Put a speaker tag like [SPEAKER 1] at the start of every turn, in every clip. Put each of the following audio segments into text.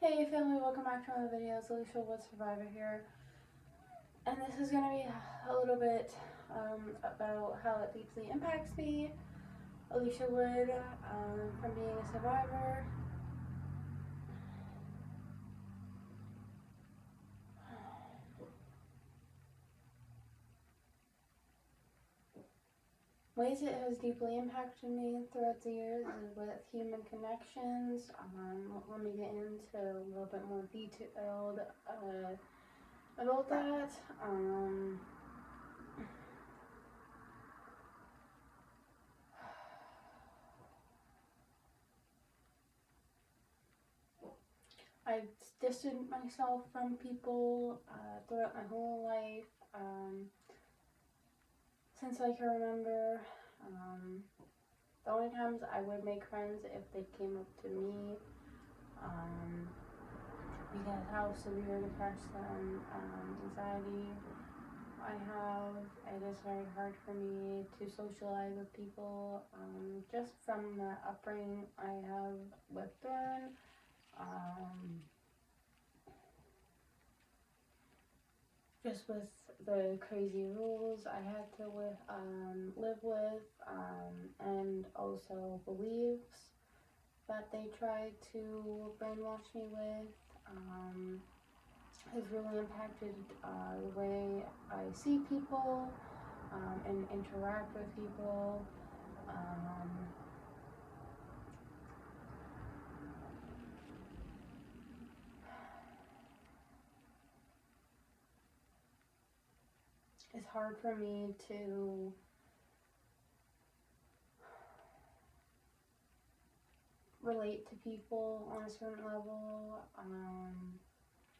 [SPEAKER 1] Hey family, welcome back to another video. It's Alysha Wood Survivor here. And this is going to be a little bit about how it deeply impacts me, Alysha Wood, from being a survivor. Ways it has deeply impacted me throughout the years is with human connections. Let me get into a little bit more detailed about that. I've distanced myself from people throughout my whole life. Since I can remember, the only times I would make friends if they came up to me, because how severe depression, anxiety I have, it is very hard for me to socialize with people, just from the upbringing I have with Thorn. Just with the crazy rules I had to live with, and also beliefs that they tried to brainwash me with, has really impacted the way I see people and interact with people. It's hard for me to relate to people on a certain level,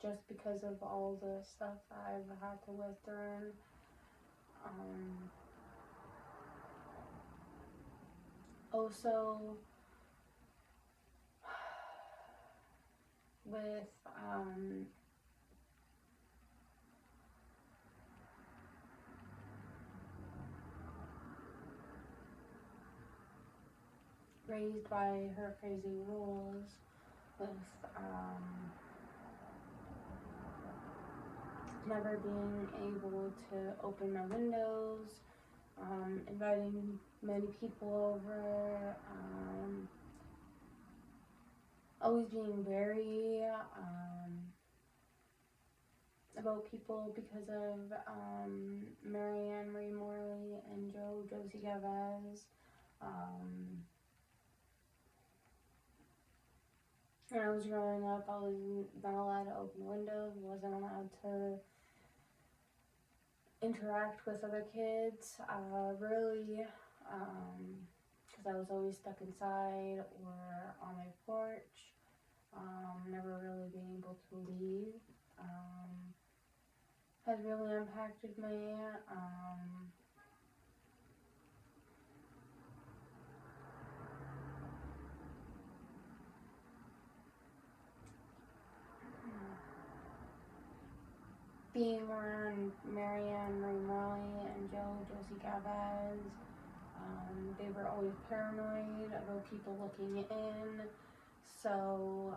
[SPEAKER 1] just because of all the stuff I've had to live through. Also, with raised by her crazy rules, with never being able to open my windows, inviting many people over, always being wary about people because of Ann Marie Morley and Josie Galves. When I was growing up, I was not allowed to open windows, wasn't allowed to interact with other kids, really, because I was always stuck inside or on my porch, never really being able to leave, has really impacted me. Being around Ann Marie Morley and Josie Galves, they were always paranoid about people looking in, so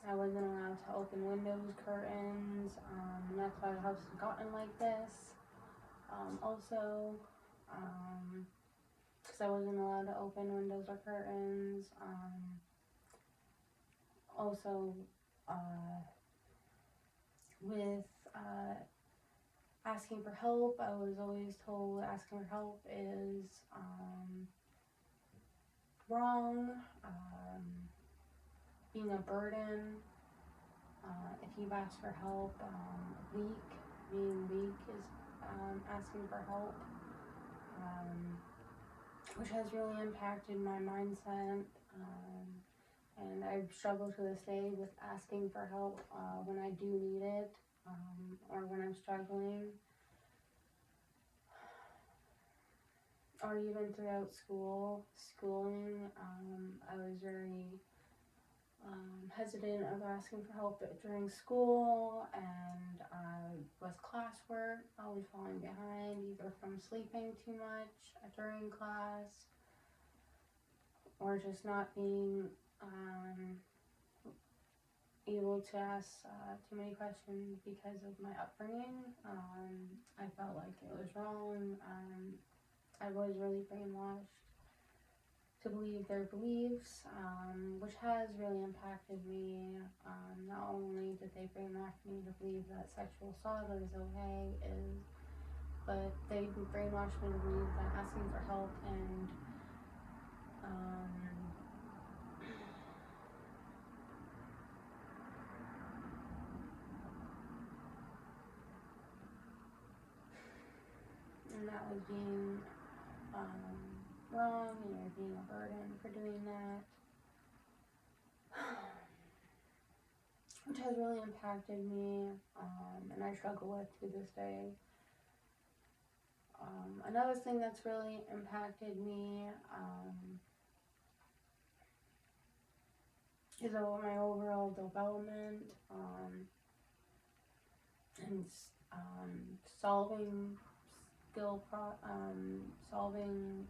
[SPEAKER 1] I wasn't allowed to open windows, curtains, and that's why the house has gotten like this. Also, because I wasn't allowed to open windows or curtains, also, with asking for help, I was always told asking for help is wrong, being a burden. If you ask for help, being weak is asking for help, which has really impacted my mindset, and I struggle to this day with asking for help when I do need it, or when I'm struggling, or even throughout schooling. I was very hesitant of asking for help during school, and with classwork, always falling behind, either from sleeping too much during class, or just not being able to ask too many questions because of my upbringing. I felt like it was wrong. I was really brainwashed to believe their beliefs, which has really impacted me. Not only did they brainwash me to believe that sexual assault is okay, but they brainwashed me to believe that asking for help and that was being wrong, and you're being a burden for doing that, which has really impacted me, and I struggle with to this day. Another thing that's really impacted me is my overall development and solving problems.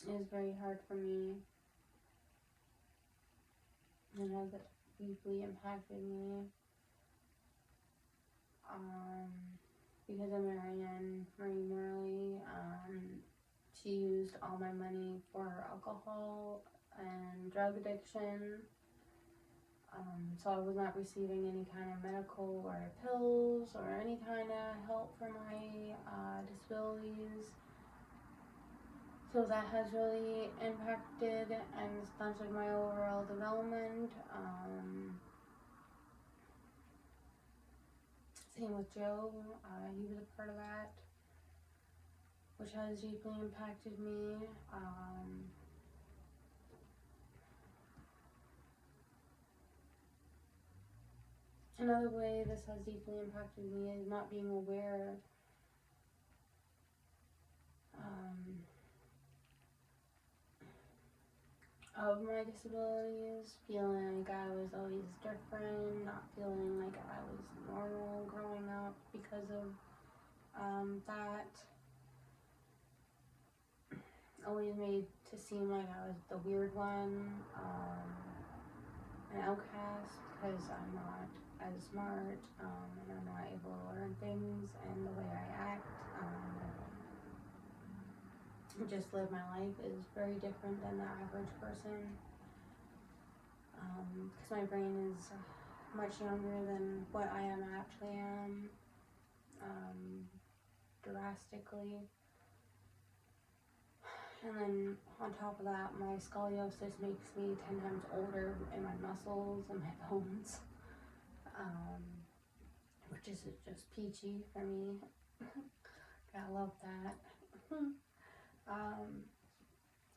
[SPEAKER 1] It is very hard for me, and has deeply impacted me because of Ann Marie Morley. She used all my money for alcohol and drug addiction. So I was not receiving any kind of medical or pills or any kind of help for my disabilities. So that has really impacted and stunted my overall development. Same with Joe, he was a part of that, which has deeply impacted me. Another way this has deeply impacted me is not being aware of my disabilities, feeling like I was always different, not feeling like I was normal growing up because of that. Always made to seem like I was the weird one, an outcast, because I'm not as smart, and I'm not able to learn things, and the way I act, just live my life is very different than the average person, because my brain is much younger than what I actually am, drastically. And then on top of that, my scoliosis makes me 10 times older in my muscles and my bones, which is just peachy for me. I love that.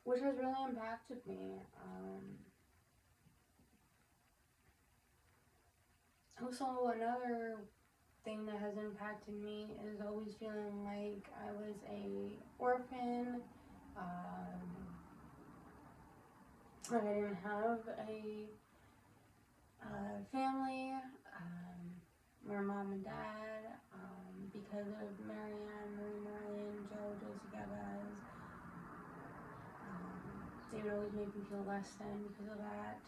[SPEAKER 1] Which has really impacted me. Also, another thing that has impacted me is always feeling like I was a orphan. Like I didn't have a family, or mom and dad, because of Ann Marie Morley and Josie Galves. They would always make me feel less than because of that.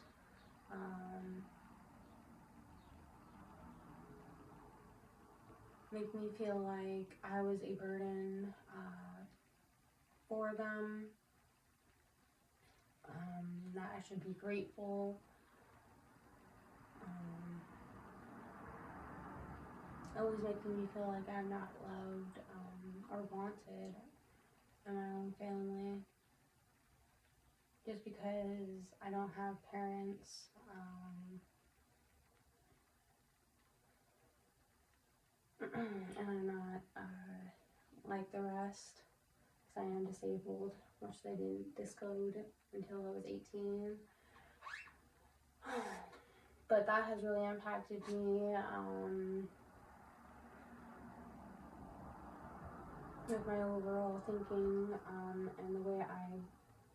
[SPEAKER 1] Make me feel like I was a burden for them, that I should be grateful. Always making me feel like I'm not loved or wanted in my own family, just because I don't have parents. And I'm not like the rest, because I am disabled, which they didn't disclose until I was 18. But that has really impacted me with my overall thinking, and the way I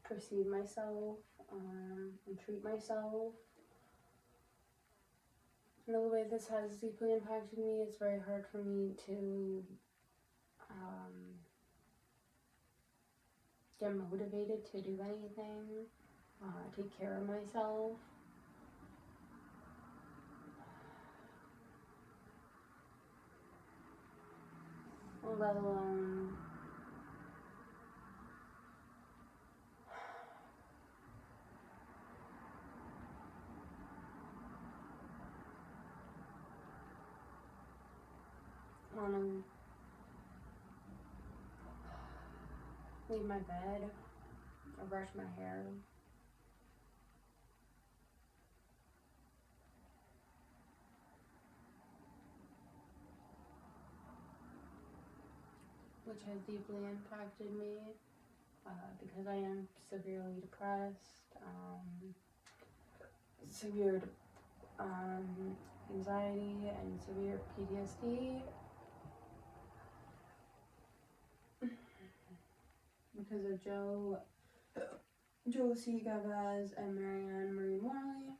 [SPEAKER 1] perceive myself and treat myself. In the way this has deeply impacted me, it's very hard for me to get motivated to do anything, take care of myself. Let alone wanna leave my bed or brush my hair. Which has deeply impacted me because I am severely depressed, severe anxiety, and severe PTSD. Because of Josie Galves and Ann Marie Morley.